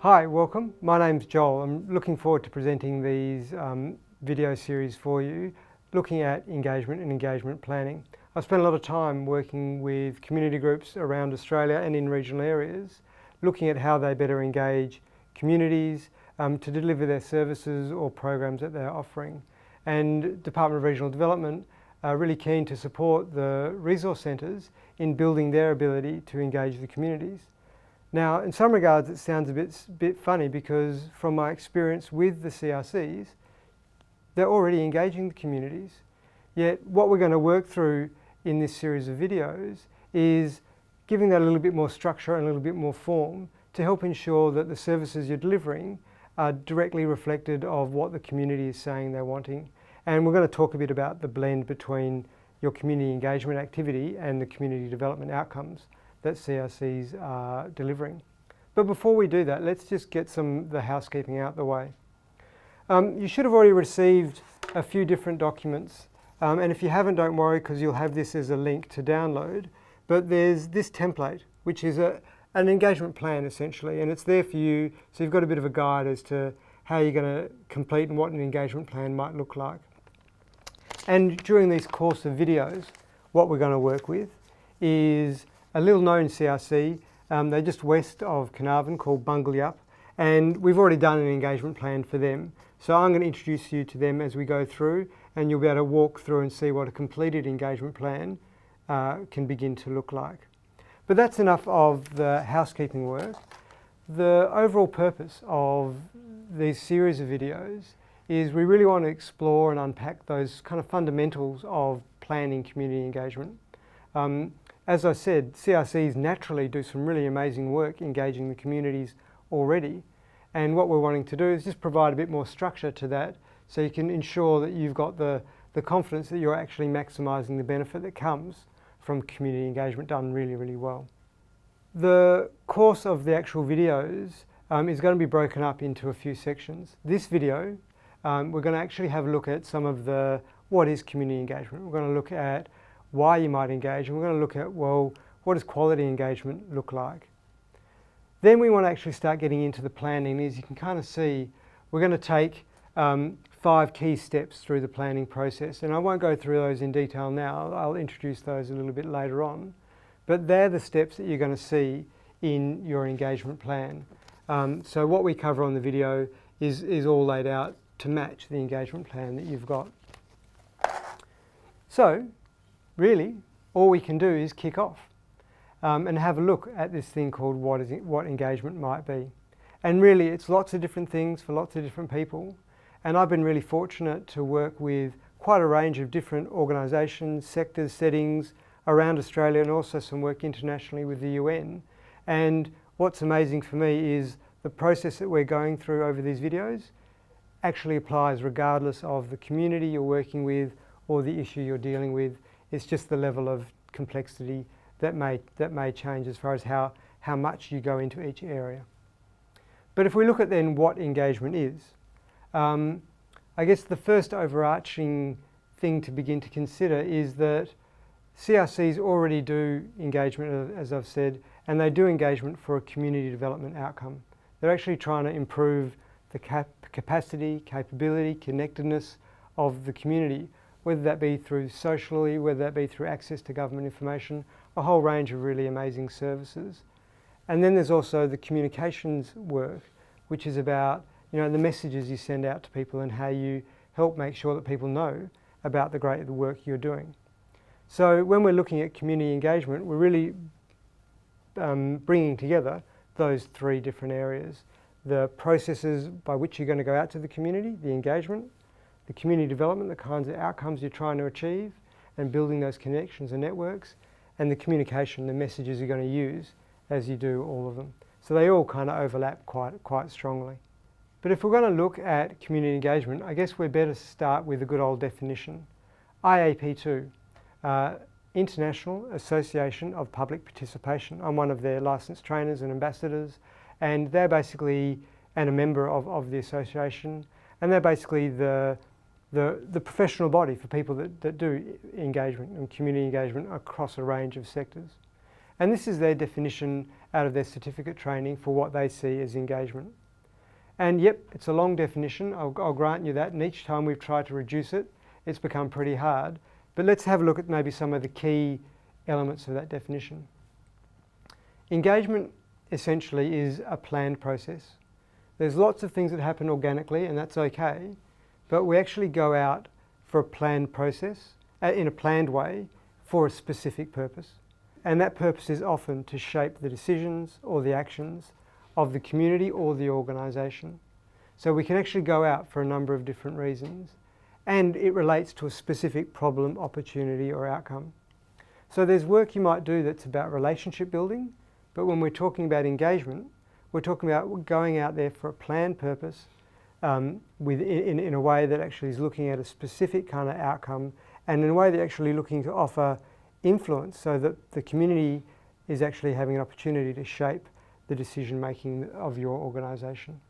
Hi, welcome. My name's Joel. I'm looking forward to presenting these video series for you, looking at engagement and engagement planning. I've spent a lot of time working with community groups around Australia and in regional areas, looking at how they better engage communities to deliver their services or programs that they're offering. And Department of Regional Development are really keen to support the resource centres in building their ability to engage the communities. Now, in some regards, it sounds a bit funny because from my experience with the CRCs, they're already engaging the communities. Yet what we're going to work through in this series of videos is giving that a little bit more structure and a little bit more form to help ensure that the services you're delivering are directly reflected of what the community is saying they're wanting. And we're going to talk a bit about the blend between your community engagement activity and the community development outcomes that CRCs are delivering. But before we do that, let's just get the housekeeping out the way. You should have already received a few different documents, and if you haven't, don't worry, because you'll have this as a link to download. But there's this template, which is an engagement plan essentially, and it's there for you, so you've got a bit of a guide as to how you're going to complete and what an engagement plan might look like. And during these course of videos, what we're going to work with is a little known CRC, they're just west of Carnarvon, called Bungalyup, and we've already done an engagement plan for them. So I'm going to introduce you to them as we go through, and you'll be able to walk through and see what a completed engagement plan can begin to look like. But that's enough of the housekeeping work. The overall purpose of these series of videos is we really want to explore and unpack those kind of fundamentals of planning community engagement. As I said, CRCs naturally do some really amazing work engaging the communities already, and what we're wanting to do is just provide a bit more structure to that so you can ensure that you've got the confidence that you're actually maximising the benefit that comes from community engagement done really, really well. The course of the actual videos is going to be broken up into a few sections. This video, we're going to actually have a look at some of the what is community engagement. We're going to look at why you might engage, and we're going to look at, well, what does quality engagement look like? Then we want to actually start getting into the planning. As you can kind of see, we're going to take 5 key steps through the planning process, and I won't go through those in detail now. I'll introduce those a little bit later on, but they're the steps that you're going to see in your engagement plan. So what we cover on the video is all laid out to match the engagement plan that you've got. So really, all we can do is kick off and have a look at this thing called what engagement might be. And really, it's lots of different things for lots of different people. And I've been really fortunate to work with quite a range of different organisations, sectors, settings around Australia, and also some work internationally with the UN. And what's amazing for me is the process that we're going through over these videos actually applies regardless of the community you're working with or the issue you're dealing with. It's just the level of complexity that may change as far as how much you go into each area. But if we look at then what engagement is, I guess the first overarching thing to begin to consider is that CRCs already do engagement, as I've said, and they do engagement for a community development outcome. They're actually trying to improve the capacity, capability, connectedness of the community, whether that be through socially, whether that be through access to government information, a whole range of really amazing services. And then there's also the communications work, which is about the messages you send out to people and how you help make sure that people know about the work you're doing. So when we're looking at community engagement, we're really bringing together those 3 different areas. The processes by which you're going to go out to the community, the engagement, the community development, the kinds of outcomes you're trying to achieve and building those connections and networks, and the communication, the messages you're going to use as you do all of them. So they all kind of overlap quite strongly. But if we're going to look at community engagement, I guess we're better to start with a good old definition. IAP2, International Association of Public Participation. I'm one of their licensed trainers and ambassadors, and they're basically, and a member of the association, and they're basically the professional body for people that do engagement and community engagement across a range of sectors. And this is their definition out of their certificate training for what they see as engagement. And yep, it's a long definition, I'll grant you that, and each time we've tried to reduce it, it's become pretty hard. But let's have a look at maybe some of the key elements of that definition. Engagement essentially is a planned process. There's lots of things that happen organically, and that's okay, but we actually go out for a planned process, in a planned way, for a specific purpose. And that purpose is often to shape the decisions or the actions of the community or the organisation. So we can actually go out for a number of different reasons, and it relates to a specific problem, opportunity or outcome. So there's work you might do that's about relationship building, but when we're talking about engagement, we're talking about going out there for a planned purpose in a way that actually is looking at a specific kind of outcome, and in a way that actually looking to offer influence so that the community is actually having an opportunity to shape the decision making of your organisation.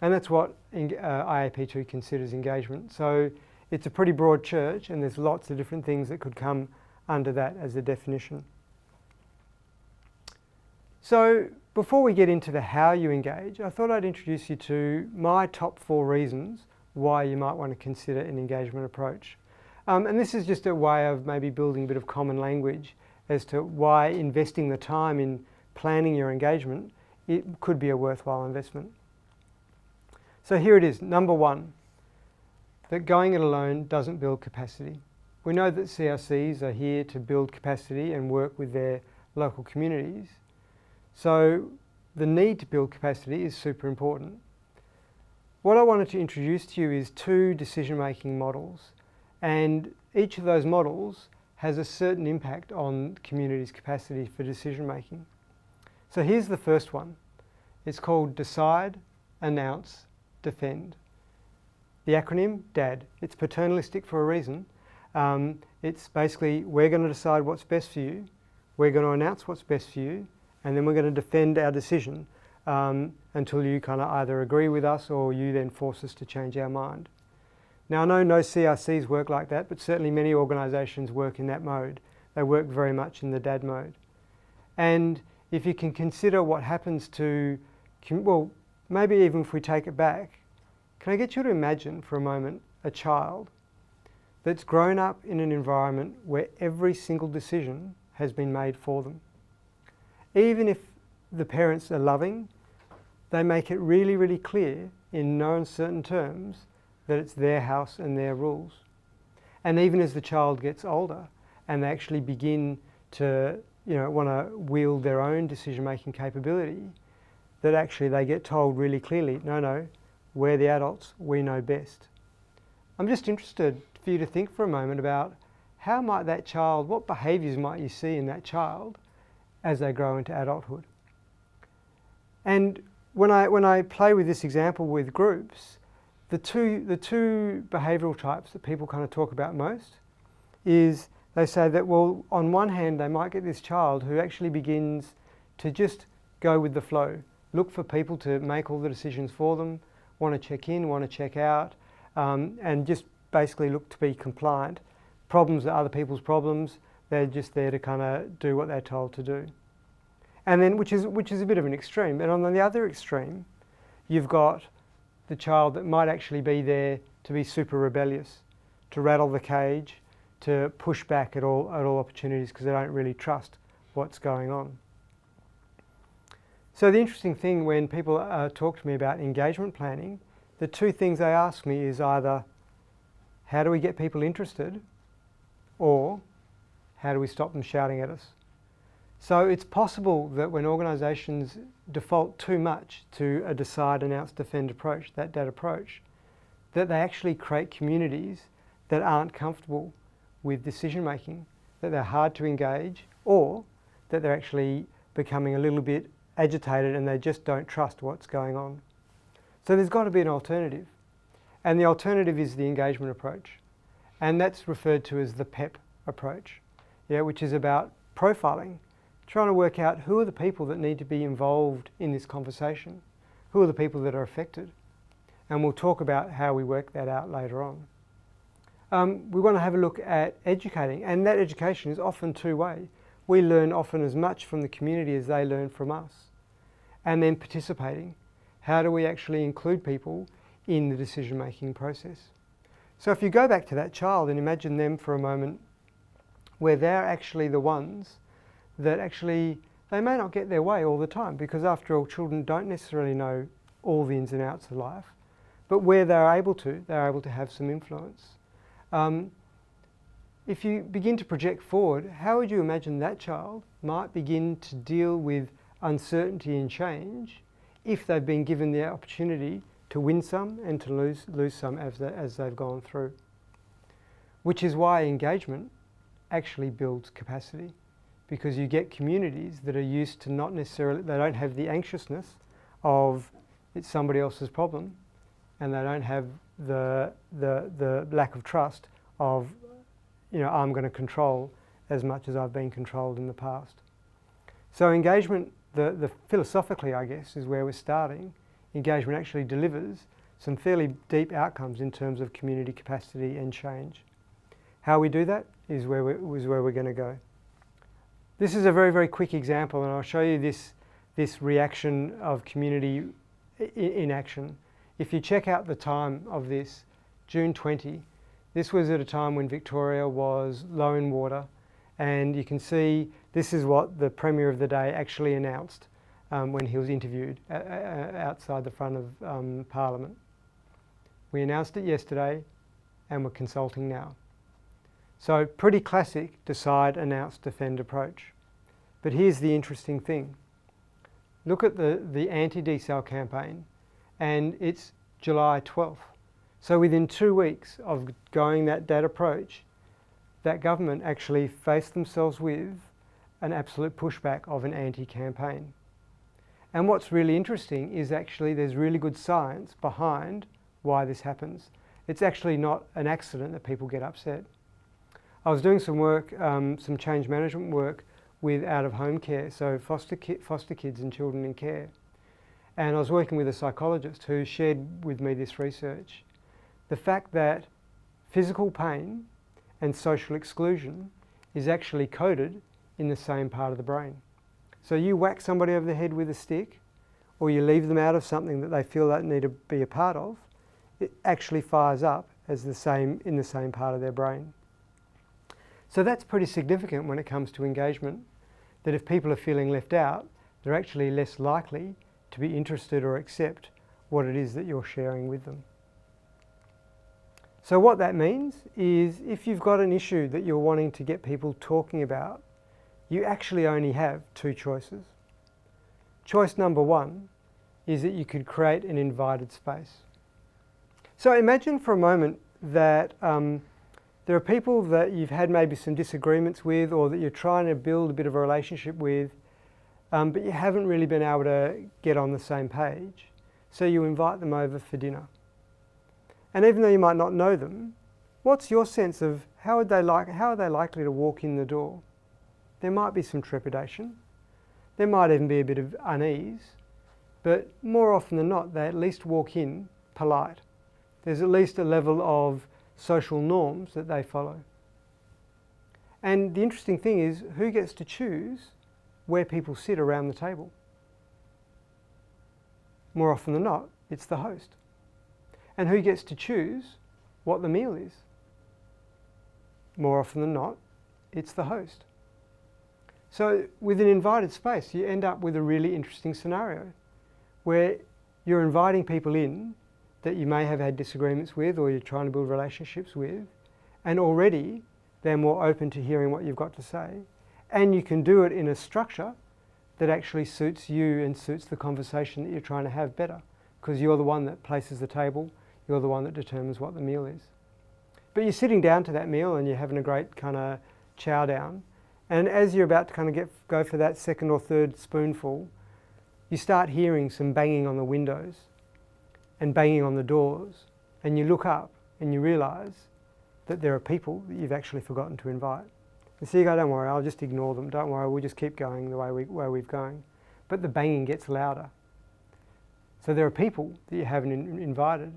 And that's what IAP2 considers engagement. So it's a pretty broad church, and there's lots of different things that could come under that as a definition. So before we get into the how you engage, I thought I'd introduce you to my top 4 reasons why you might want to consider an engagement approach. And this is just a way of maybe building a bit of common language as to why investing the time in planning your engagement, it could be a worthwhile investment. So here it is, number 1, that going it alone doesn't build capacity. We know that CRCs are here to build capacity and work with their local communities. So the need to build capacity is super important. What I wanted to introduce to you is 2 decision-making models, and each of those models has a certain impact on the community's capacity for decision-making. So here's the first one. It's called Decide, Announce, Defend. The acronym, DAD. It's paternalistic for a reason. It's basically, we're going to decide what's best for you, we're going to announce what's best for you, and then we're going to defend our decision until you kind of either agree with us or you then force us to change our mind. Now I know no CRCs work like that, but certainly many organisations work in that mode. They work very much in the DAD mode. And if you can consider what happens to, well, maybe even if we take it back, can I get you to imagine for a moment a child that's grown up in an environment where every single decision has been made for them. Even if the parents are loving, they make it really, really clear in no uncertain terms that it's their house and their rules. And even as the child gets older and they actually begin to want to wield their own decision-making capability, that actually they get told really clearly, no, we're the adults, we know best. I'm just interested for you to think for a moment about how might that child, what behaviours might you see in that child as they grow into adulthood? And when I play with this example with groups, the two behavioural types that people kind of talk about most is they say that, well, on one hand, they might get this child who actually begins to just go with the flow, look for people to make all the decisions for them, want to check in, want to check out, and just basically look to be compliant. Problems are other people's problems. They're just there to kind of do what they're told to do. And then, which is a bit of an extreme. And on the other extreme, you've got the child that might actually be there to be super rebellious, to rattle the cage, to push back at all opportunities because they don't really trust what's going on. So the interesting thing when people talk to me about engagement planning, the 2 things they ask me is either how do we get people interested, or how do we stop them shouting at us? So it's possible that when organisations default too much to a decide, announce, defend approach, that approach, that they actually create communities that aren't comfortable with decision making, that they're hard to engage, or that they're actually becoming a little bit agitated and they just don't trust what's going on. So there's got to be an alternative. And the alternative is the engagement approach. And that's referred to as the PEP approach, which is about profiling, trying to work out who are the people that need to be involved in this conversation, who are the people that are affected. And we'll talk about how we work that out later on. We want to have a look at educating, and that education is often 2-way. we learn often as much from the community as they learn from us. And then participating. How do we actually include people in the decision-making process? So if you go back to that child and imagine them for a moment, where they're actually the ones that actually, they may not get their way all the time, because after all, children don't necessarily know all the ins and outs of life, but where they're able to have some influence. If you begin to project forward, how would you imagine that child might begin to deal with uncertainty and change if they've been given the opportunity to win some and to lose some as they've gone through? Which is why engagement actually builds capacity, because you get communities that are used to not necessarily, they don't have the anxiousness of it's somebody else's problem, and they don't have the lack of trust of, you know, I'm going to control as much as I've been controlled in the past. So engagement, the philosophically, I guess, is where we're starting. Engagement actually delivers some fairly deep outcomes in terms of community capacity and change. How we do that is where we're going to go. This is a very, very quick example, and I'll show you this reaction of community in action. If you check out the time of this, June 20, this was at a time when Victoria was low in water, and you can see this is what the Premier of the day actually announced when he was interviewed outside the front of Parliament. We announced it yesterday and we're consulting now. So pretty classic decide, announce, defend approach. But here's the interesting thing. Look at the anti-desal campaign, and it's July 12th. So within 2 weeks of going that approach, that government actually faced themselves with an absolute pushback of an anti-campaign. And what's really interesting is actually there's really good science behind why this happens. It's actually not an accident that people get upset. I was doing some work, some change management work with out-of-home care, so foster kids and children in care. And I was working with a psychologist who shared with me this research. The fact that physical pain and social exclusion is actually coded in the same part of the brain. So you whack somebody over the head with a stick, or you leave them out of something that they feel they need to be a part of, it actually fires up as in the same part of their brain. So that's pretty significant when it comes to engagement, that if people are feeling left out, they're actually less likely to be interested or accept what it is that you're sharing with them. So what that means is if you've got an issue that you're wanting to get people talking about, you actually only have two choices. Choice number one is that you could create an invited space. So imagine for a moment that there are people that you've had maybe some disagreements with, or that you're trying to build a bit of a relationship with, but you haven't really been able to get on the same page. So you invite them over for dinner. And even though you might not know them, what's your sense of how are they likely to walk in the door? There might be some trepidation. There might even be a bit of unease, but more often than not, they at least walk in polite. There's at least a level of social norms that they follow. And the interesting thing is, who gets to choose where people sit around the table? More often than not, it's the host. And who gets to choose what the meal is? More often than not, it's the host. So with an invited space, you end up with a really interesting scenario where you're inviting people in that you may have had disagreements with, or you're trying to build relationships with, and already they're more open to hearing what you've got to say. And you can do it in a structure that actually suits you and suits the conversation that you're trying to have better, because you're the one that places the table, you're the one that determines what the meal is. But you're sitting down to that meal and you're having a great kind of chow down, and as you're about to kind of go for that second or third spoonful, you start hearing some banging on the windows and banging on the doors, and you look up and you realise that there are people that you've actually forgotten to invite. And so you go, don't worry, I'll just ignore them, don't worry, we'll just keep going the way we've going. But the banging gets louder. So there are people that you haven't invited,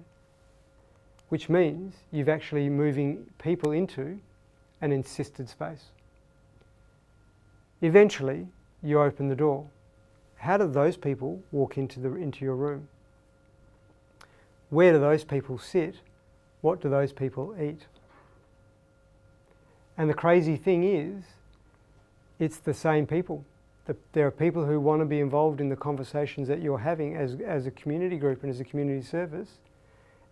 which means you've actually moving people into an insisted space. Eventually, you open the door. How do those people walk into your room? Where do those people sit? What do those people eat? And the crazy thing is, it's the same people. There are people who want to be involved in the conversations that you're having as a community group and as a community service,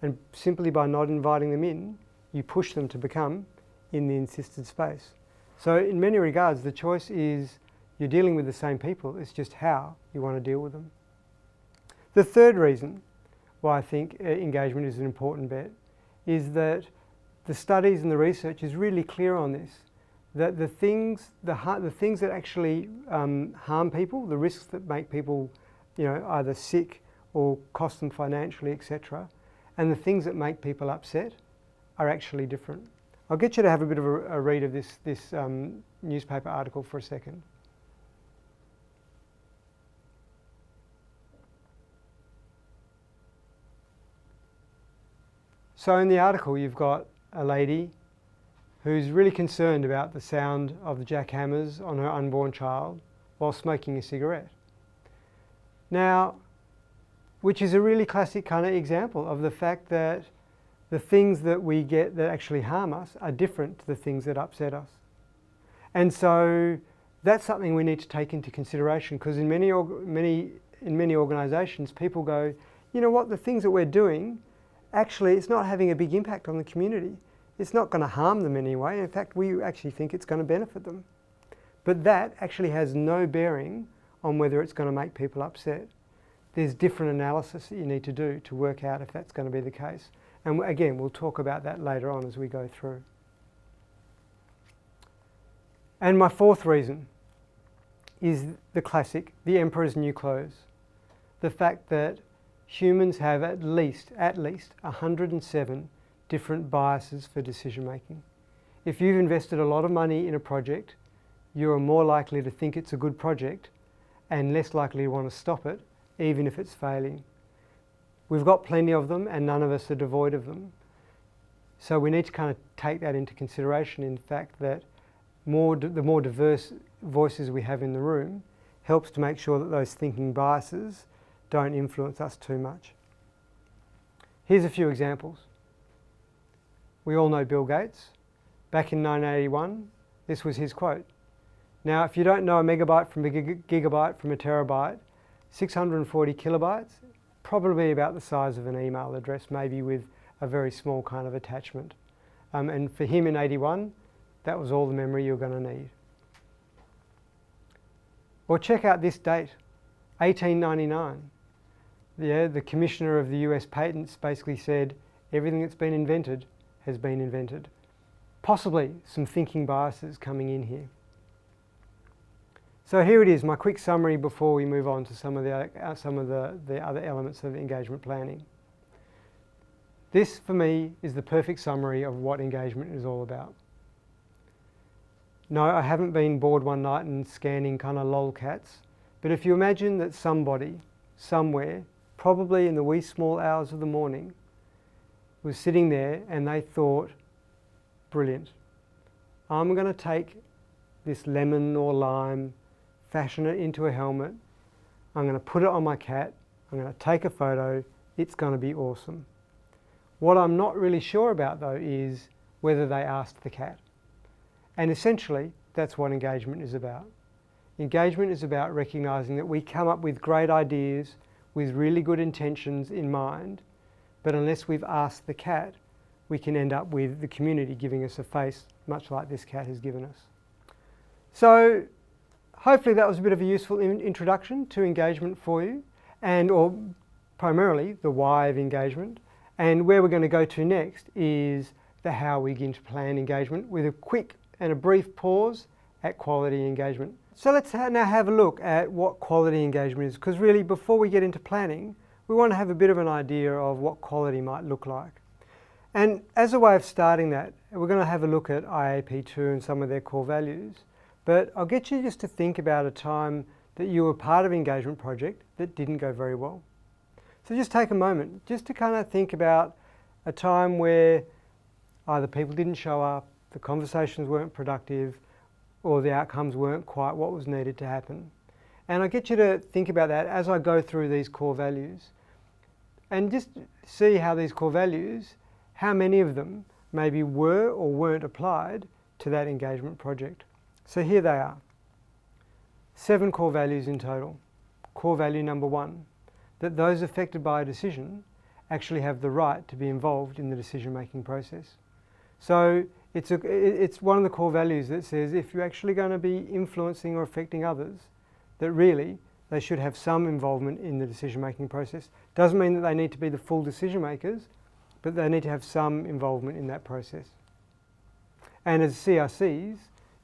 and simply by not inviting them in, you push them to become in the insisted space. So in many regards, the choice is you're dealing with the same people, it's just how you want to deal with them. The third reason why I think engagement is an important bet is that the studies and the research is really clear on this, that the things that actually harm people, the risks that make people, either sick or cost them financially, etc., and the things that make people upset are actually different. I'll get you to have a bit of a read of this newspaper article for a second. So in the article you've got a lady who's really concerned about the sound of the jackhammers on her unborn child while smoking a cigarette. Now, which is a really classic kind of example of the fact that the things that we get that actually harm us are different to the things that upset us. And so that's something we need to take into consideration, because in many organisations people go, you know what, the things that we're doing, actually it's not having a big impact on the community. It's not going to harm them anyway. In fact, we actually think it's going to benefit them. But that actually has no bearing on whether it's going to make people upset. There's different analysis that you need to do to work out if that's going to be the case. And again, we'll talk about that later on as we go through. And my fourth reason is the classic, the emperor's new clothes. The fact that humans have at least 107 different biases for decision making. If you've invested a lot of money in a project, you're more likely to think it's a good project and less likely to want to stop it, even if it's failing. We've got plenty of them and none of us are devoid of them. So we need to kind of take that into consideration, in fact, that the more diverse voices we have in the room helps to make sure that those thinking biases don't influence us too much. Here's a few examples. We all know Bill Gates. Back in 1981, this was his quote. Now, if you don't know a megabyte from a gigabyte from a terabyte, 640 kilobytes, probably about the size of an email address, maybe with a very small kind of attachment. And for him in 81, that was all the memory you're going to need. Or check out this date, 1899. The commissioner of the US patents basically said, everything that's been invented has been invented. Possibly some thinking biases coming in here. So here it is, my quick summary before we move on to some of the other elements of engagement planning. This, for me, is the perfect summary of what engagement is all about. No, I haven't been bored one night and scanning kind of lolcats, but if you imagine that somebody, somewhere, probably in the wee small hours of the morning, was sitting there and they thought, brilliant, I'm going to take this lemon or lime, fashion it into a helmet, I'm going to put it on my cat, I'm going to take a photo, it's going to be awesome. What I'm not really sure about though is whether they asked the cat. And essentially that's what engagement is about. Engagement is about recognising that we come up with great ideas with really good intentions in mind, but unless we've asked the cat, we can end up with the community giving us a face, much like this cat has given us. So hopefully that was a bit of a useful introduction to engagement for you, or primarily the why of engagement. And where we're going to go to next is the how we begin to plan engagement, with a quick and a brief pause at quality engagement. So let's now have a look at what quality engagement is, because really before we get into planning, we want to have a bit of an idea of what quality might look like. And as a way of starting that, we're going to have a look at IAP2 and some of their core values. But I'll get you just to think about a time that you were part of an engagement project that didn't go very well. So just take a moment just to kind of think about a time where either people didn't show up, the conversations weren't productive, or the outcomes weren't quite what was needed to happen. And I get you to think about that as I go through these core values, and just see how these core values, how many of them maybe were or weren't applied to that engagement project. So here they are. 7 core values in total. Core value number 1, that those affected by a decision actually have the right to be involved in the decision-making process. So it's one of the core values that says if you're actually going to be influencing or affecting others, that really they should have some involvement in the decision-making process. Doesn't mean that they need to be the full decision makers, but they need to have some involvement in that process. And as CRCs,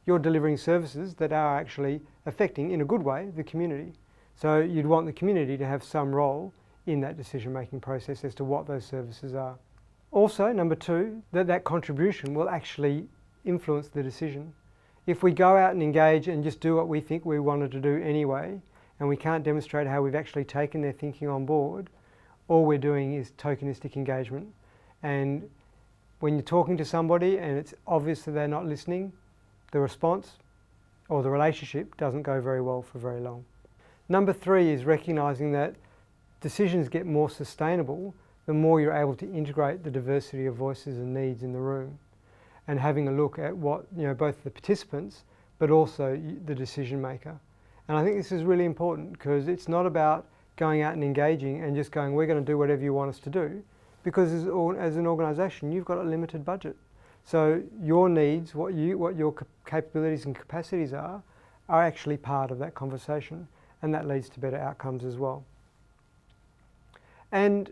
you're delivering services that are actually affecting, in a good way, the community. So you'd want the community to have some role in that decision-making process as to what those services are. Also, number 2, that contribution will actually influence the decision. If we go out and engage and just do what we think we wanted to do anyway, and we can't demonstrate how we've actually taken their thinking on board, all we're doing is tokenistic engagement. And when you're talking to somebody and it's obvious that they're not listening, the response or the relationship doesn't go very well for very long. Number 3 is recognising that decisions get more sustainable the more you're able to integrate the diversity of voices and needs in the room, and having a look at what, both the participants but also the decision maker. And I think this is really important, because it's not about going out and engaging and just going, we're going to do whatever you want us to do, because as an organisation you've got a limited budget. So your needs, what your capabilities and capacities are actually part of that conversation, and that leads to better outcomes as well. And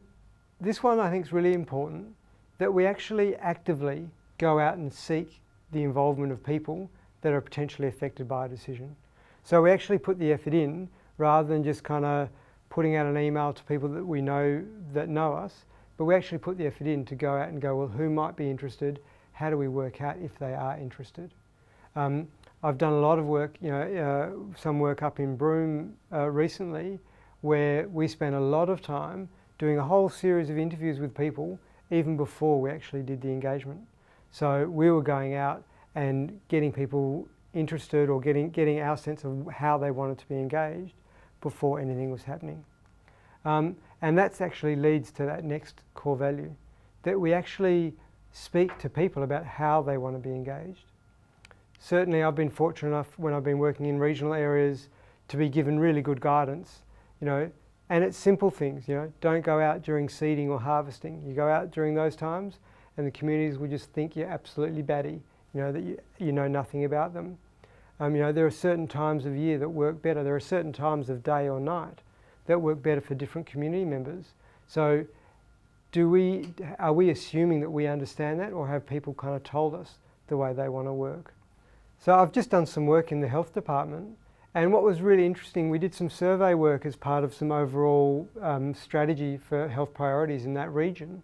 this one I think is really important, that we actually actively go out and seek the involvement of people that are potentially affected by a decision. So we actually put the effort in, rather than just kind of putting out an email to people that we know that know us, but we actually put the effort in to go out and go, well, who might be interested? How do we work out if they are interested? I've done a lot of work, some work up in Broome recently, where we spent a lot of time doing a whole series of interviews with people even before we actually did the engagement. So we were going out and getting people interested, or getting our sense of how they wanted to be engaged before anything was happening. And that actually leads to that next core value, that we actually speak to people about how they want to be engaged. Certainly I've been fortunate enough, when I've been working in regional areas, to be given really good guidance, and it's simple things, don't go out during seeding or harvesting. You go out during those times and the communities will just think you're absolutely batty, that you know nothing about them. There are certain times of year that work better. There are certain times of day or night that work better for different community members. So are we assuming that we understand that, or have people kind of told us the way they want to work? So I've just done some work in the health department, and what was really interesting, we did some survey work as part of some overall strategy for health priorities in that region.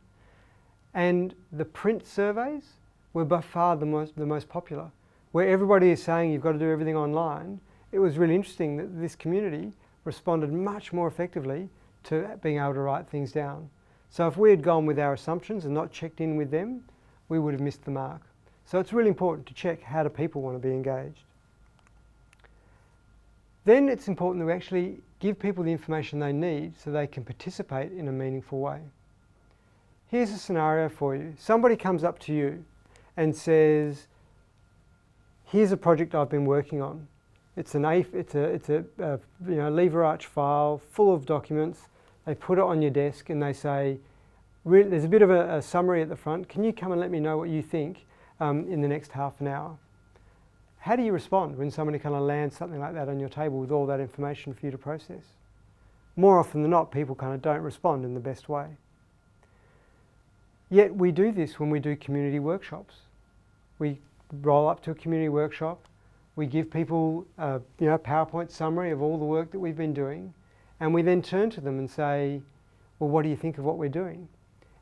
And the print surveys were by far the most popular. Where everybody is saying you've got to do everything online, it was really interesting that this community responded much more effectively to being able to write things down. So if we had gone with our assumptions and not checked in with them, we would have missed the mark. So it's really important to check, how do people want to be engaged. Then it's important that we actually give people the information they need so they can participate in a meaningful way. Here's a scenario for you. Somebody comes up to you and says, here's a project I've been working on. It's a lever arch file full of documents. They put it on your desk and they say, there's a bit of a summary at the front. Can you come and let me know what you think in the next half an hour? How do you respond when somebody kind of lands something like that on your table with all that information for you to process? More often than not, people kind of don't respond in the best way. Yet we do this when we do community workshops. We roll up to a community workshop, we give people a PowerPoint summary of all the work that we've been doing, and we then turn to them and say, well, what do you think of what we're doing?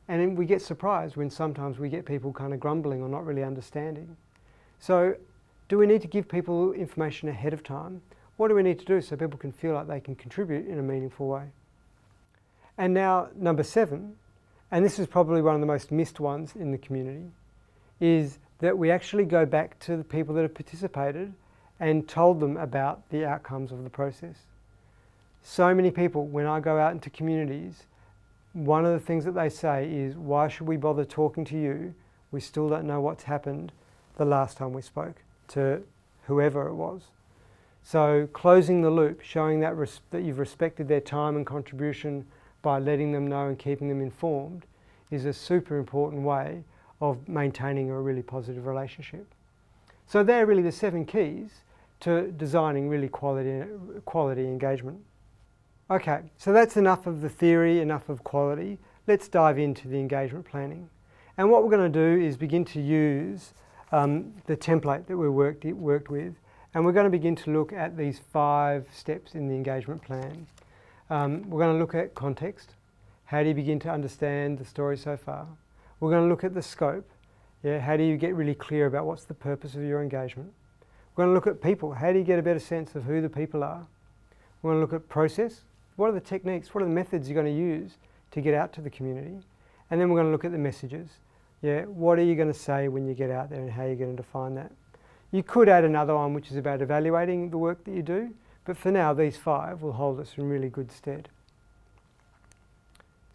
And then we get surprised when sometimes we get people kind of grumbling or not really understanding. So do we need to give people information ahead of time? What do we need to do so people can feel like they can contribute in a meaningful way? And now, number 7, and this is probably one of the most missed ones in the community, is that we actually go back to the people that have participated and told them about the outcomes of the process. So many people, when I go out into communities, one of the things that they say is, why should we bother talking to you? We still don't know what's happened the last time we spoke to whoever it was. So closing the loop, showing that you've respected their time and contribution by letting them know and keeping them informed, is a super important way of maintaining a really positive relationship. So they're really the 7 keys to designing really quality engagement. Okay, so that's enough of the theory, enough of quality. Let's dive into the engagement planning. And what we're going to do is begin to use the template that we worked with, and we're going to begin to look at these 5 steps in the engagement plan. We're going to look at context. How do you begin to understand the story so far? We're going to look at the scope. Yeah, how do you get really clear about what's the purpose of your engagement? We're going to look at people. How do you get a better sense of who the people are? We're going to look at process. What are the techniques? What are the methods you're going to use to get out to the community? And then we're going to look at the messages. Yeah, what are you going to say when you get out there and how you're going to define that? You could add another one which is about evaluating the work that you do, but for now these 5 will hold us in really good stead.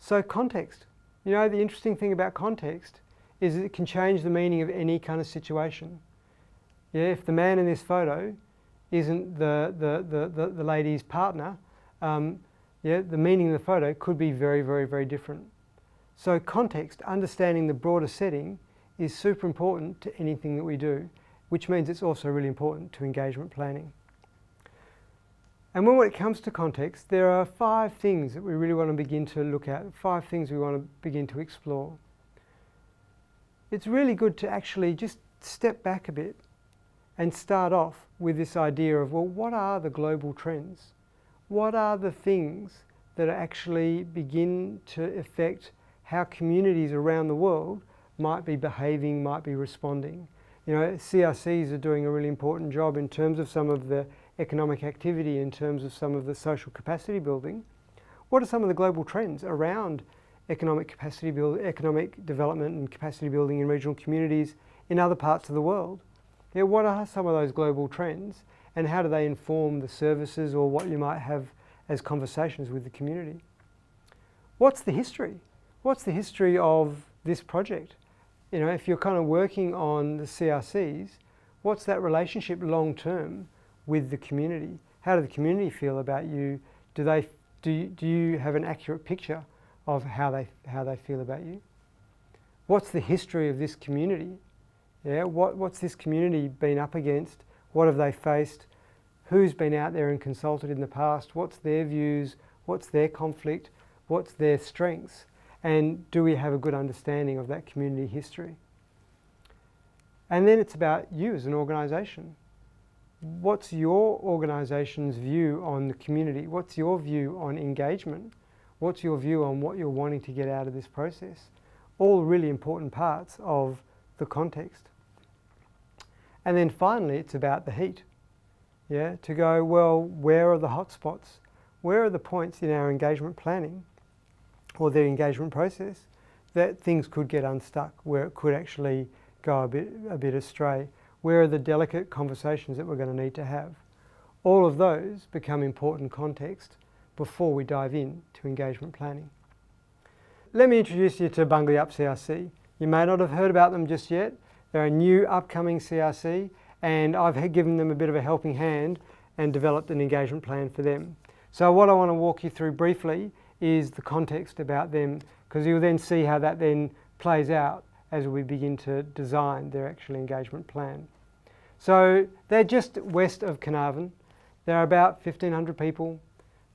So context. You know, the interesting thing about context is that it can change the meaning of any kind of situation. Yeah, if the man in this photo isn't the lady's partner, yeah, the meaning of the photo could be very, very, very different. So context, understanding the broader setting, is super important to anything that we do, which means it's also really important to engagement planning. And when it comes to context, there are 5 things that we really want to begin to look at, 5 things we want to begin to explore. It's really good to actually just step back a bit and start off with this idea of, well, what are the global trends? What are the things that actually begin to affect how communities around the world might be behaving, might be responding? You know, CRCs are doing a really important job in terms of some of the economic activity, in terms of some of the social capacity building. What are some of the global trends around economic development and capacity building in regional communities in other parts of the world? Yeah, what are some of those global trends, and how do they inform the services or what you might have as conversations with the community? What's the history? What's the history of this project? You know, if you're kind of working on the CRCs, what's that relationship long term with the community? How do the community feel about you? Do you have an accurate picture of how they feel about you? What's the history of this community? Yeah, what's this community been up against? What have they faced? Who's been out there and consulted in the past? What's their views? What's their conflict? What's their strengths? And do we have a good understanding of that community history? And then it's about you as an organisation. What's your organisation's view on the community? What's your view on engagement? What's your view on what you're wanting to get out of this process? All really important parts of the context. And then finally, it's about the heat. Yeah, to go, well, where are the hotspots? Where are the points in our engagement planning or the engagement process that things could get unstuck, where it could actually go a bit astray? Where are the delicate conversations that we're going to need to have? All of those become important context before we dive in to engagement planning. Let me introduce you to Bungally Up CRC. You may not have heard about them just yet. They're a new upcoming CRC, and I've given them a bit of a helping hand and developed an engagement plan for them. So what I want to walk you through briefly is the context about them, because you'll then see how that then plays out as we begin to design their actual engagement plan. So they're just west of Carnarvon. They're about 1,500 people.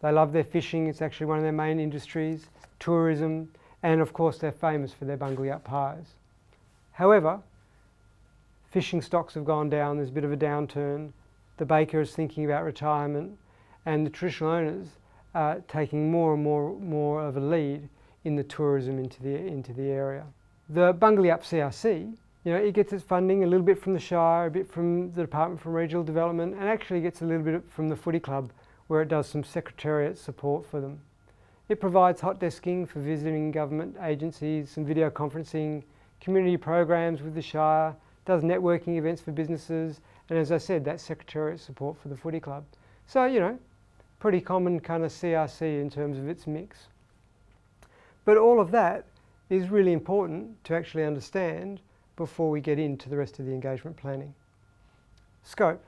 They love their fishing. It's actually one of their main industries, tourism, and of course they're famous for their Bungally Up pies. However, fishing stocks have gone down. There's a bit of a downturn. The baker is thinking about retirement, and the traditional owners are taking more and more of a lead in the tourism into the area. The Bungally Up CRC, you know, it gets its funding a little bit from the Shire, a bit from the Department for Regional Development, and actually gets a little bit from the Footy Club, where it does some secretariat support for them. It provides hot desking for visiting government agencies, some video conferencing, community programs with the Shire, does networking events for businesses, And as I said, that's secretariat support for the footy club. So, you know, pretty common kind of CRC in terms of its mix. But all of that is really important to actually understand before we get into the rest of the engagement planning. Scope.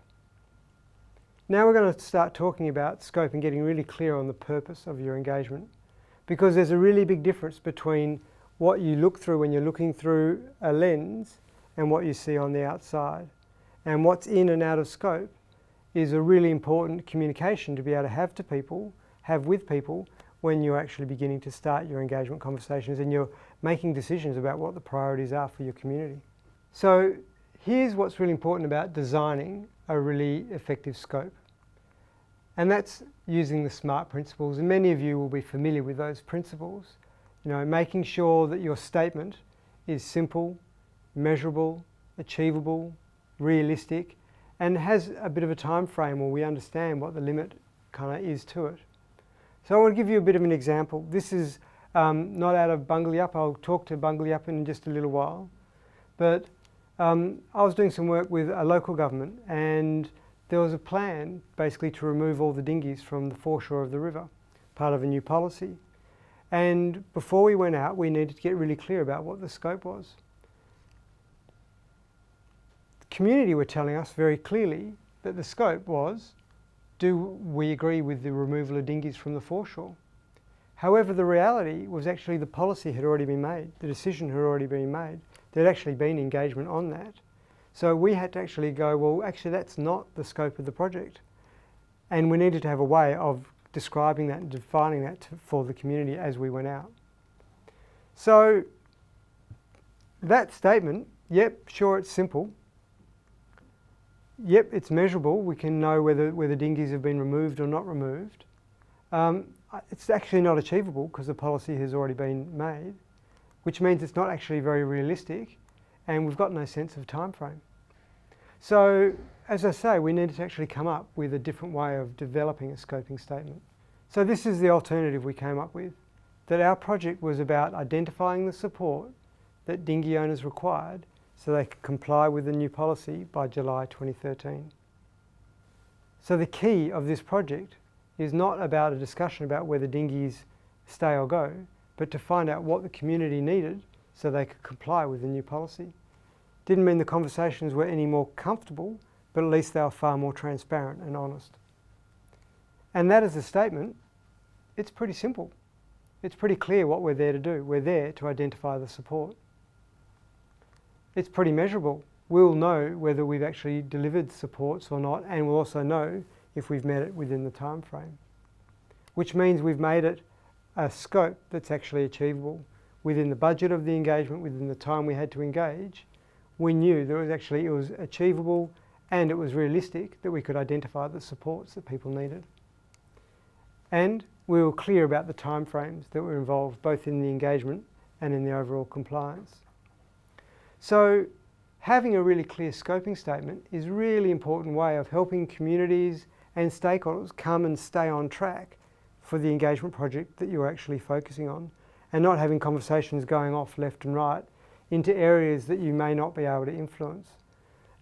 Now we're going to start talking about scope and getting really clear on the purpose of your engagement, because there's a really big difference between what you look through when you're looking through a lens and what you see on the outside. And what's in and out of scope is a really important communication to be able to have with people when you're actually beginning to start your engagement conversations and you're making decisions about what the priorities are for your community. So here's what's really important about designing a really effective scope. And that's using the SMART principles, and many of you will be familiar with those principles. You know, making sure that your statement is simple, measurable, achievable, realistic, and has a bit of a time frame where we understand what the limit kind of is to it. So I want to give you a bit of an example. This is not out of Bungalyup. I'll talk to Bungalyup in just a little while. But I was doing some work with a local government, and there was a plan basically to remove all the dinghies from the foreshore of the river, part of a new policy. And before we went out, we needed to get really clear about what the scope was. The community were telling us very clearly that the scope was, do we agree with the removal of dinghies from the foreshore? However, the reality was actually the policy had already been made, the decision had already been made. There'd actually been engagement on that. So we had to actually go, well, actually that's not the scope of the project. And we needed to have a way of describing that and defining that for the community as we went out. So that statement, yep, sure, it's simple. Yep, it's measurable. We can know whether dinghies have been removed or not removed. It's actually not achievable because the policy has already been made, which means it's not actually very realistic, and we've got no sense of time frame. So, as I say, we needed to actually come up with a different way of developing a scoping statement. So this is the alternative we came up with, that our project was about identifying the support that dinghy owners required so they could comply with the new policy by July 2013. So the key of this project is not about a discussion about whether dinghies stay or go, but to find out what the community needed so they could comply with the new policy. Didn't mean the conversations were any more comfortable, but at least they were far more transparent and honest. And that is a statement. It's pretty simple. It's pretty clear what we're there to do. We're there to identify the support. It's pretty measurable. We'll know whether we've actually delivered supports or not, and we'll also know if we've met it within the time frame, which means we've made it a scope that's actually achievable within the budget of the engagement, within the time we had to engage. We knew that it was achievable and it was realistic that we could identify the supports that people needed. And we were clear about the timeframes that were involved both in the engagement and in the overall compliance. So having a really clear scoping statement is a really important way of helping communities and stakeholders come and stay on track for the engagement project that you're actually focusing on, and not having conversations going off left and right into areas that you may not be able to influence.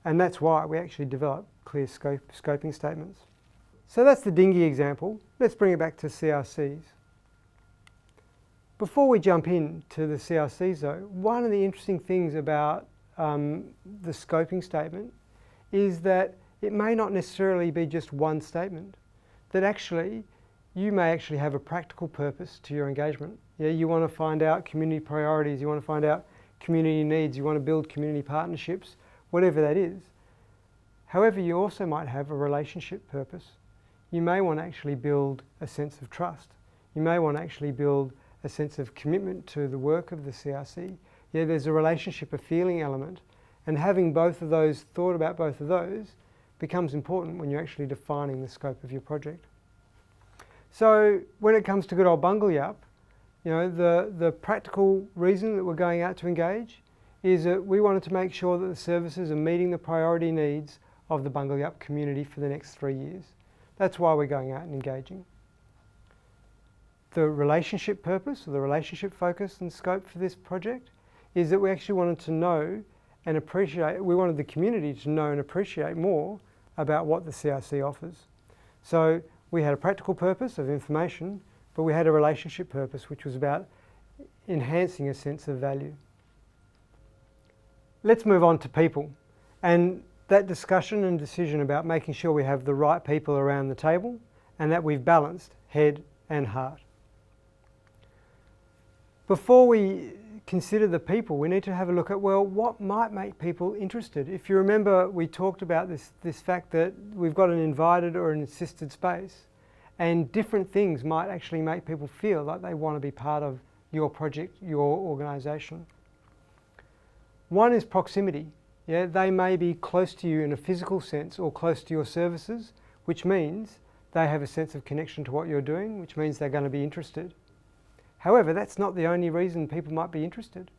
And that's why we actually develop clear scoping statements. So that's the dinghy example. Let's bring it back to CRCs. Before we jump into the CRCs though, one of the interesting things about the scoping statement is that it may not necessarily be just one statement, that actually you may actually have a practical purpose to your engagement. Yeah, you want to find out community priorities, you want to find out community needs, you want to build community partnerships, whatever that is. However, you also might have a relationship purpose. You may want to actually build a sense of trust. You may want to actually build a sense of commitment to the work of the CRC. Yeah, there's a relationship, a feeling element, and having both of those, thought about both of those, becomes important when you're actually defining the scope of your project. So when it comes to good old Bungalyup, you know, the practical reason that we're going out to engage is that we wanted to make sure that the services are meeting the priority needs of the Bungalyup community for the next 3 years. That's why we're going out and engaging. The relationship purpose, or the relationship focus and scope for this project, is that we actually wanted to know and appreciate, we wanted the community to know and appreciate more about what the CRC offers. So we had a practical purpose of information, but we had a relationship purpose, which was about enhancing a sense of value. Let's move on to people. And that discussion and decision about making sure we have the right people around the table and that we've balanced head and heart. Before we consider the people, we need to have a look at, well, what might make people interested? If you remember, we talked about this fact that we've got an invited or an assisted space, and different things might actually make people feel like they want to be part of your project, your organisation. One is proximity. Yeah, they may be close to you in a physical sense or close to your services, which means they have a sense of connection to what you're doing, which means they're going to be interested. However, that's not the only reason people might be interested.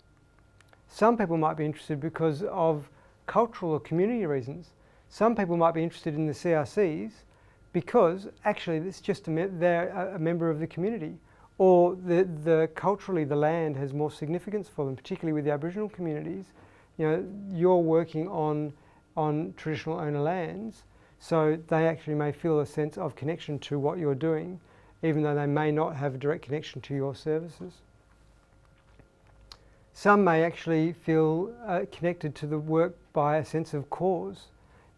Some people might be interested because of cultural or community reasons. Some people might be interested in the CRCs because actually it's just they're a member of the community, or culturally the land has more significance for them, particularly with the Aboriginal communities. You know, you're working on traditional owner lands, so they actually may feel a sense of connection to what you're doing, even though they may not have a direct connection to your services. Some may actually feel connected to the work by a sense of cause.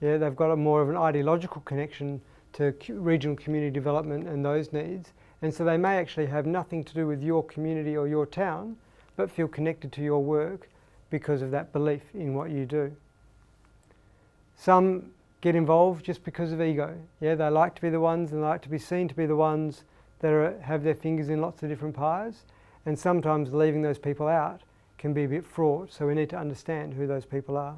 Yeah, they've got a more of an ideological connection to regional community development and those needs, and so they may actually have nothing to do with your community or your town, but feel connected to your work because of that belief in what you do. Some get involved just because of ego. Yeah, they like to be the ones and they like to be seen to be the ones that have their fingers in lots of different pies, and sometimes leaving those people out can be a bit fraught, so we need to understand who those people are.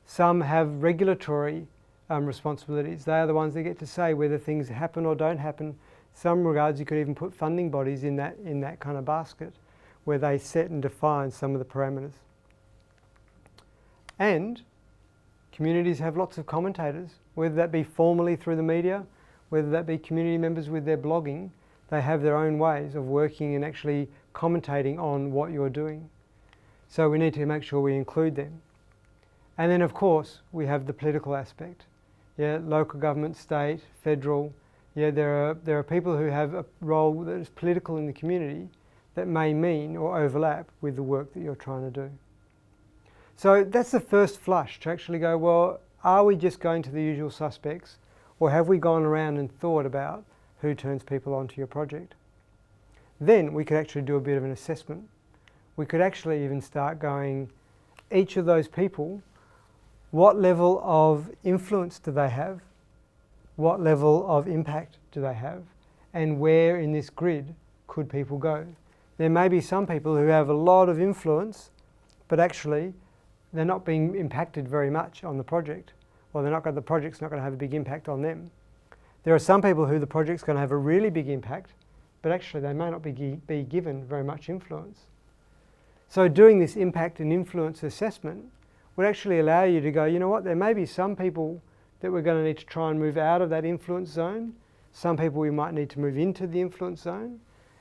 Some have regulatory responsibilities. They are the ones that get to say whether things happen or don't happen. Some regards you could even put funding bodies in that kind of basket, where they set and define some of the parameters. And communities have lots of commentators, whether that be formally through the media, whether that be community members with their blogging. They have their own ways of working and actually commentating on what you're doing. So we need to make sure we include them. And then of course we have the political aspect. Yeah, local government, state, federal. Yeah, there are people who have a role that is political in the community that may mean or overlap with the work that you're trying to do. So that's the first flush, to actually go, well, are we just going to the usual suspects, or have we gone around and thought about who turns people onto your project? Then we could actually do a bit of an assessment. We could actually even start going, each of those people, what level of influence do they have? What level of impact do they have? And where in this grid could people go? There may be some people who have a lot of influence, but actually they're not being impacted very much on the project, or the project's not going to have a big impact on them. There are some people who the project's going to have a really big impact, but actually they may not be given very much influence. So doing this impact and influence assessment would actually allow you to go, you know what, there may be some people that we're going to need to try and move out of that influence zone, some people we might need to move into the influence zone,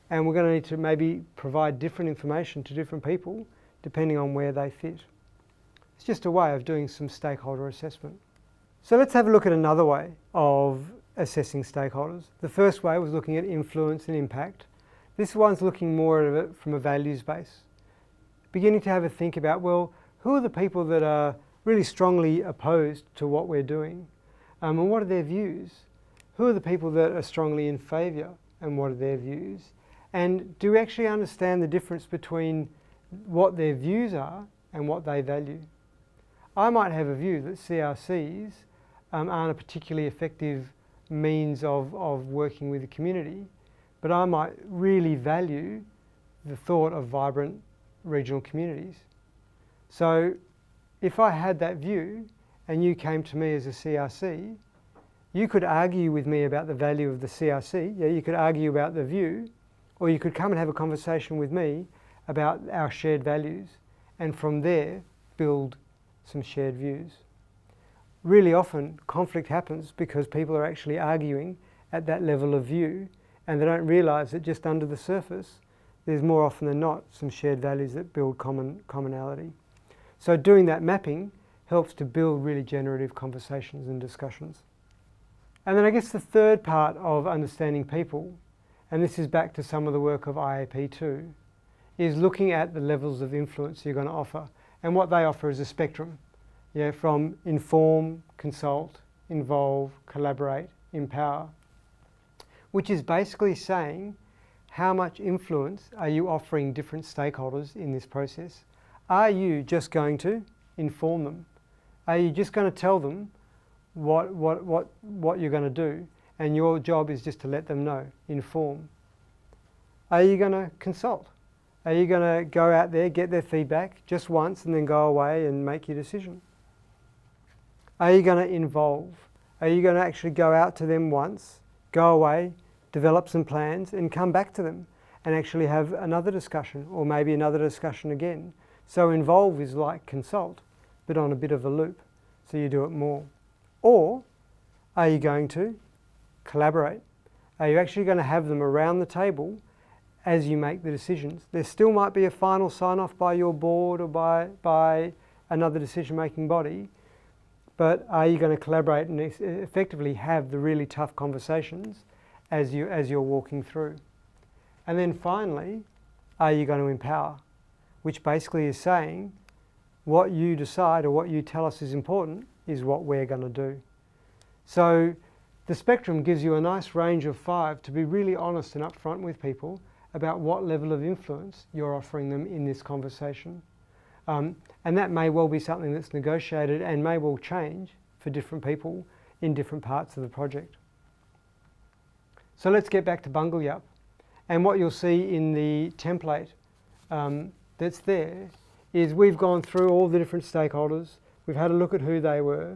and we're going to need to maybe provide different information to different people depending on where they fit. It's just a way of doing some stakeholder assessment. So let's have a look at another way of assessing stakeholders. The first way was looking at influence and impact. This one's looking more at it from a values base. Beginning to have a think about, well, who are the people that are really strongly opposed to what we're doing? And what are their views? Who are the people that are strongly in favour, and what are their views? And do we actually understand the difference between what their views are and what they value? I might have a view that CRCs aren't a particularly effective means of working with the community, but I might really value the thought of vibrant regional communities. So if I had that view and you came to me as a CRC, you could argue with me about the value of the CRC, yeah, you could argue about the view, or you could come and have a conversation with me about our shared values, and from there build some shared views. Really often conflict happens because people are actually arguing at that level of view, and they don't realise that just under the surface there's more often than not some shared values that build commonality. So doing that mapping helps to build really generative conversations and discussions. And then I guess the third part of understanding people, and this is back to some of the work of IAP2, is looking at the levels of influence you're going to offer. And what they offer is a spectrum, from inform, consult, involve, collaborate, empower, which is basically saying how much influence are you offering different stakeholders in this process? Are you just going to inform them? Are you just going to tell them what you're going to do, and your job is just to let them know, inform? Are you going to consult? Are you going to go out there, get their feedback just once and then go away and make your decision? Are you going to involve? Are you going to actually go out to them once, go away, develop some plans and come back to them and actually have another discussion, or maybe another discussion again? So involve is like consult, but on a bit of a loop, so you do it more. Or are you going to collaborate? Are you actually going to have them around the table as you make the decisions? There still might be a final sign-off by your board or by another decision-making body, but are you going to collaborate and effectively have the really tough conversations as you're walking through? And then finally, are you going to empower? Which basically is saying what you decide or what you tell us is important is what we're going to do. So the spectrum gives you a nice range of 5 to be really honest and upfront with people about what level of influence you're offering them in this conversation. And that may well be something that's negotiated and may well change for different people in different parts of the project. So let's get back to Bungalyup. And what you'll see in the template that's there is we've gone through all the different stakeholders. We've had a look at who they were.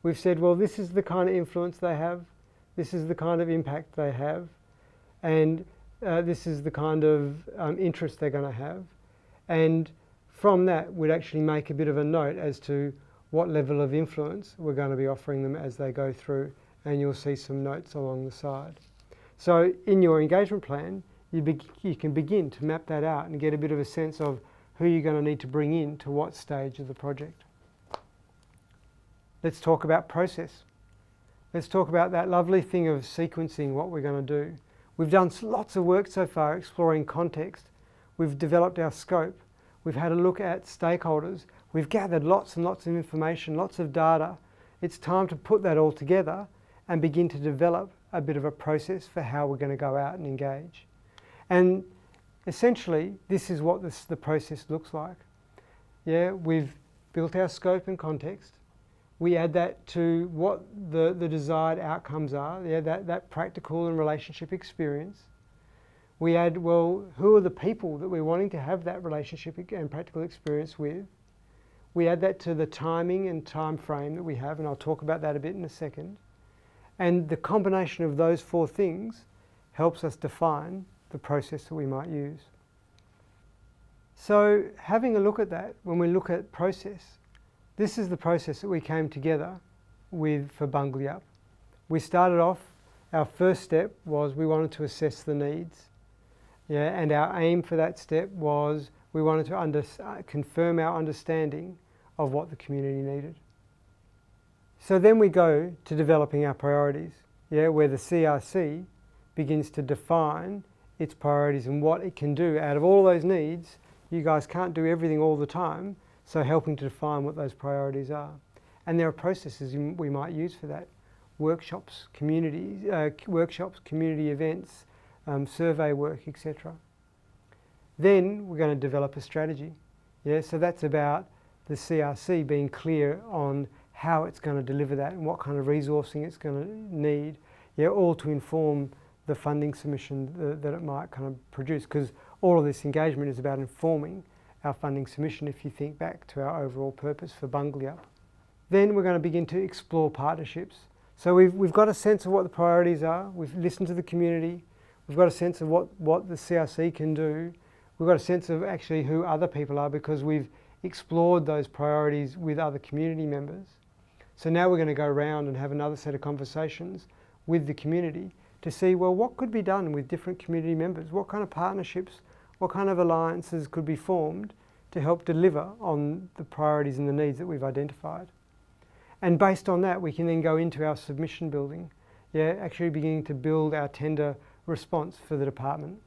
We've said, well, this is the kind of influence they have. This is the kind of impact they have. And this is the kind of interest they're going to have. And from that, we'd actually make a bit of a note as to what level of influence we're going to be offering them as they go through. And you'll see some notes along the side. So in your engagement plan, you can begin to map that out and get a bit of a sense of who you're going to need to bring in to what stage of the project. Let's talk about process. Let's talk about that lovely thing of sequencing what we're going to do. We've done lots of work so far exploring context. We've developed our scope. We've had a look at stakeholders. We've gathered lots and lots of information, lots of data. It's time to put that all together and begin to develop a bit of a process for how we're going to go out and engage. And essentially, this is what the process looks like. We've built our scope and context. We add that to what the desired outcomes are, that practical and relationship experience. We add, well, who are the people that we're wanting to have that relationship and practical experience with? We add that to the timing and time frame that we have, and I'll talk about that a bit in a second. And the combination of those 4 things helps us define the process that we might use. So having a look at that, when we look at process, this is the process that we came together with for Bungalyup. We started off, our first step was we wanted to assess the needs. And our aim for that step was we wanted to confirm our understanding of what the community needed. So then we go to developing our priorities, where the CRC begins to define its priorities and what it can do. Out of all those needs, you guys can't do everything all the time, so helping to define what those priorities are. And there are processes we might use for that. Workshops, community events, survey work, etc. Then we're going to develop a strategy. So that's about the CRC being clear on how it's going to deliver that and what kind of resourcing it's going to need, all to inform the funding submission that it might kind of produce, because all of this engagement is about informing our funding submission if you think back to our overall purpose for Bungalyup. Then we're going to begin to explore partnerships. So we've got a sense of what the priorities are, we've listened to the community, we've got a sense of what the CRC can do, we've got a sense of actually who other people are because we've explored those priorities with other community members. So now we're going to go around and have another set of conversations with the community to see, well, what could be done with different community members? What kind of partnerships, what kind of alliances could be formed to help deliver on the priorities and the needs that we've identified. And based on that, we can then go into our submission building, actually beginning to build our tender response for the department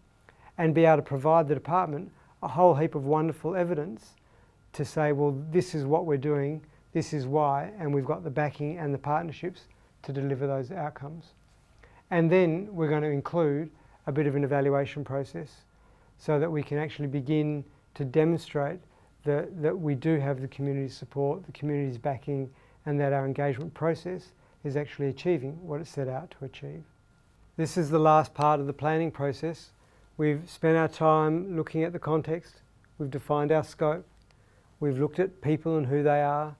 and be able to provide the department a whole heap of wonderful evidence to say, well, this is what we're doing, this is why, and we've got the backing and the partnerships to deliver those outcomes. And then we're going to include a bit of an evaluation process so that we can actually begin to demonstrate that we do have the community support, the community's backing, and that our engagement process is actually achieving what it set out to achieve. This is the last part of the planning process. We've spent our time looking at the context, we've defined our scope, we've looked at people and who they are,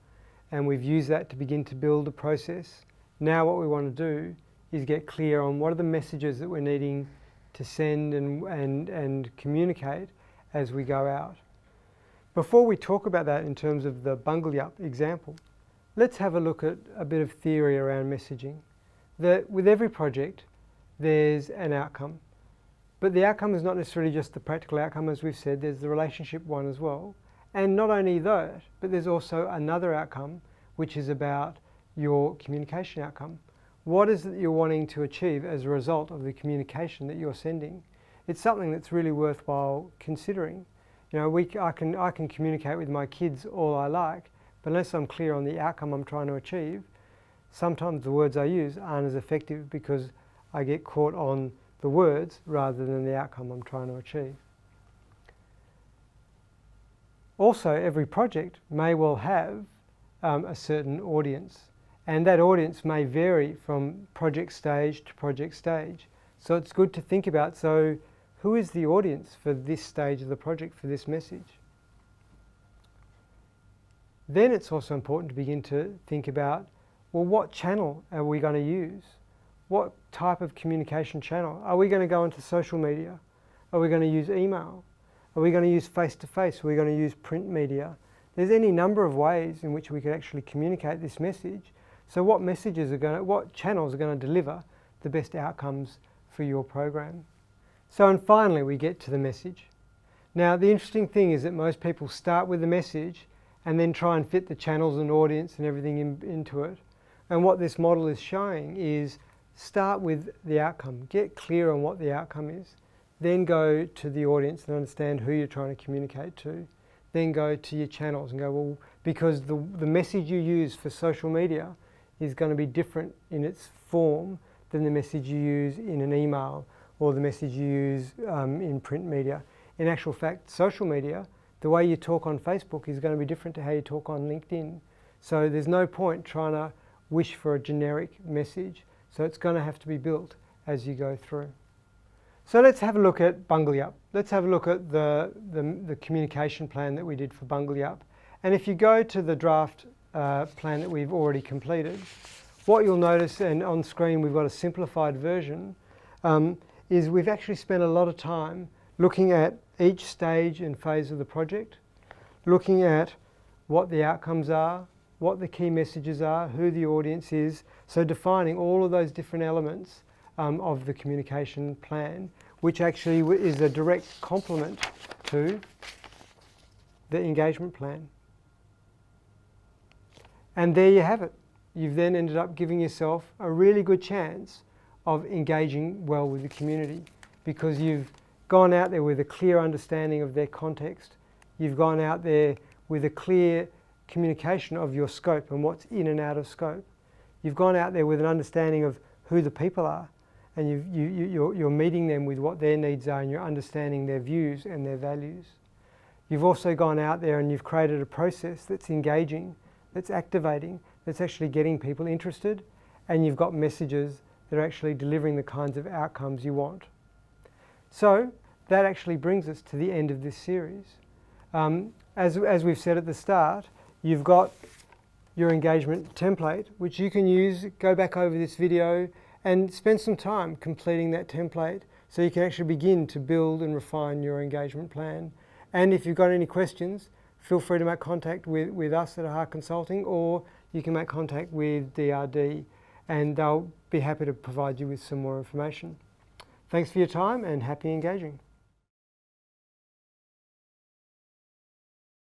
and we've used that to begin to build a process. Now what we want to do is get clear on what are the messages that we're needing to send and communicate as we go out. Before we talk about that in terms of the Bungalyup example, let's have a look at a bit of theory around messaging. That with every project, there's an outcome. But the outcome is not necessarily just the practical outcome, as we've said, there's the relationship one as well. And not only that, but there's also another outcome, which is about your communication outcome. What is it that you're wanting to achieve as a result of the communication that you're sending? It's something that's really worthwhile considering. You know, I can communicate with my kids all I like, but unless I'm clear on the outcome I'm trying to achieve, sometimes the words I use aren't as effective because I get caught on the words rather than the outcome I'm trying to achieve. Also, every project may well have a certain audience, and that audience may vary from project stage to project stage. So it's good to think about, so who is the audience for this stage of the project, for this message? Then it's also important to begin to think about, well, what channel are we going to use? What type of communication channel? Are we going to go into social media? Are we going to use email? Are we going to use face-to-face? Are we going to use print media? There's any number of ways in which we could actually communicate this message. So what channels are going to deliver the best outcomes for your program? So, and finally, we get to the message. Now, the interesting thing is that most people start with the message and then try and fit the channels and audience and everything into it. And what this model is showing is start with the outcome, get clear on what the outcome is, then go to the audience and understand who you're trying to communicate to, then go to your channels and go, well, because the message you use for social media is going to be different in its form than the message you use in an email or the message you use in print media. In actual fact, social media, the way you talk on Facebook is going to be different to how you talk on LinkedIn. So there's no point trying to wish for a generic message. So it's going to have to be built as you go through. So let's have a look at Bungalyup. Let's have a look at the communication plan that we did for Bungalyup. And if you go to the draft plan that we've already completed, what you'll notice, and on screen we've got a simplified version, is we've actually spent a lot of time looking at each stage and phase of the project, looking at what the outcomes are, what the key messages are, who the audience is, so defining all of those different elements of the communication plan, which actually is a direct complement to the engagement plan. And there you have it. You've then ended up giving yourself a really good chance of engaging well with the community because you've gone out there with a clear understanding of their context. You've gone out there with a clear communication of your scope and what's in and out of scope. You've gone out there with an understanding of who the people are, and you're meeting them with what their needs are and you're understanding their views and their values. You've also gone out there and you've created a process that's engaging, that's activating, that's actually getting people interested, and you've got messages that are actually delivering the kinds of outcomes you want. So that actually brings us to the end of this series. As we've said at the start, you've got your engagement template, which you can use, go back over this video and spend some time completing that template so you can actually begin to build and refine your engagement plan. And if you've got any questions, feel free to make contact with us at AHA Consulting, or you can make contact with DRD and they'll be happy to provide you with some more information. Thanks for your time and happy engaging.